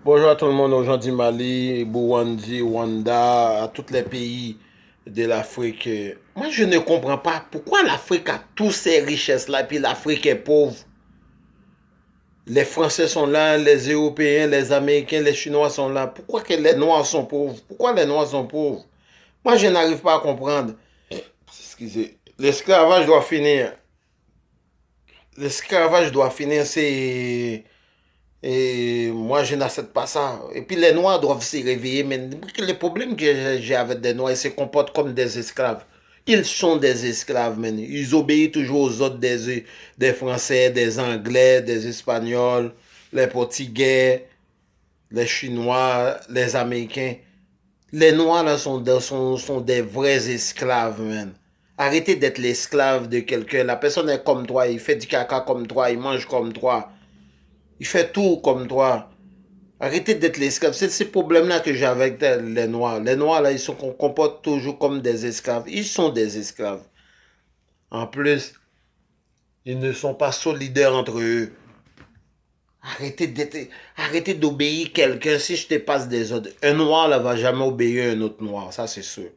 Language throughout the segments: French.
Bonjour à tout le monde, aux gens du Mali, Burundi, Rwanda, à tous les pays de l'Afrique. Moi, je ne comprends pas pourquoi l'Afrique a toutes ces richesses-là, puis l'Afrique est pauvre. Les Français sont là, les Européens, les Américains, les Chinois sont là. Pourquoi que les Noirs sont pauvres? Pourquoi les Noirs sont pauvres? Moi, je n'arrive pas à comprendre. Excusez. L'esclavage doit finir. L'esclavage doit finir, c'est... Et moi, je n'accepte pas ça. Et puis les Noirs doivent se réveiller. Mais le problème que j'ai avec des Noirs, ils se comportent comme des esclaves. Ils sont des esclaves, man. Ils obéissent toujours aux ordres des Français, des Anglais, des Espagnols, les Portugais, les Chinois, les Américains. Les Noirs, là, sont des vrais esclaves, man. Arrêtez d'être l'esclave de quelqu'un. La personne est comme toi, il fait du caca comme toi, il mange comme toi. Il fait tout comme toi. Arrêtez d'être l'esclave. C'est ce problème-là que j'ai avec les Noirs. Les Noirs, là, ils se comportent toujours comme des esclaves. Ils sont des esclaves. En plus, ils ne sont pas solidaires entre eux. Arrêtez d'obéir quelqu'un si je te passe des ordres. Un noir ne va jamais obéir à un autre noir, ça c'est sûr.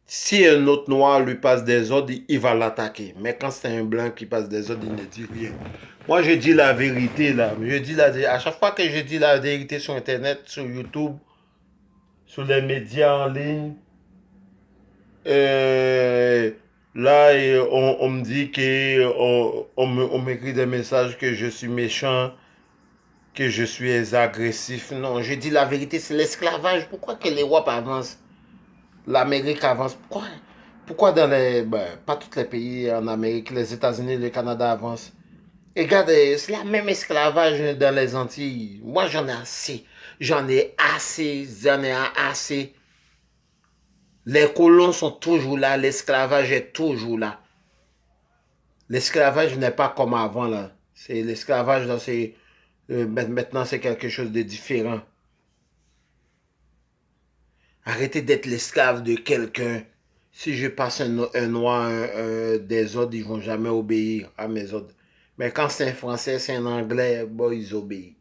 Si un autre noir lui passe des ordres, il va l'attaquer. Mais quand c'est un blanc qui passe des ordres, il ne dit rien. Moi, je dis la vérité là. À chaque fois que je dis la vérité sur Internet, sur YouTube, sur les médias en ligne, euh, là, on me dit que on m'écrit des messages que je suis méchant, que je suis agressif. Non, je dis la vérité, c'est l'esclavage. Pourquoi que les WAP avancent? L'Amérique avance. Pourquoi dans les... Ben, pas tous les pays en Amérique, les États-Unis, le Canada avancent? Et regardez, c'est la même esclavage dans les Antilles. Moi, j'en ai assez. J'en ai assez. J'en ai assez. Les colons sont toujours là. L'esclavage est toujours là. L'esclavage n'est pas comme avant, là. C'est l'esclavage, là, c'est... maintenant, c'est quelque chose de différent. Arrêtez d'être l'esclave de quelqu'un. Si je passe un noir, des ordres, ils vont jamais obéir à mes ordres. Mais quand c'est un français, c'est un anglais, bon, ils obéissent.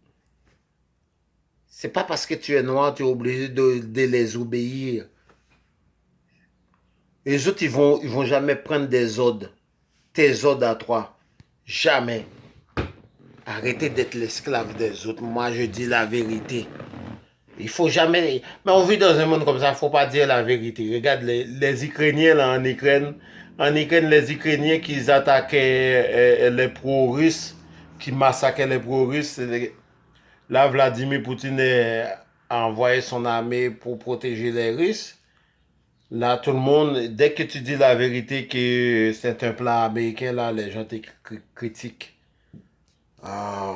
C'est pas parce que tu es noir, tu es obligé de les obéir. Les autres, ils vont jamais prendre des ordres. Tes ordres à toi. Jamais. Arrêtez d'être l'esclave des autres. Moi, je dis la vérité. Il faut jamais... Mais on vit dans un monde comme ça, il ne faut pas dire la vérité. Regarde les Ukrainiens là en Ukraine. En Ukraine, les Ukrainiens qui attaquaient les pro-russes, qui massacraient les pro-russes. Là, Vladimir Poutine a envoyé son armée pour protéger les Russes. Là, tout le monde, dès que tu dis la vérité que c'est un plan américain, là, les gens te critiquent. Ah.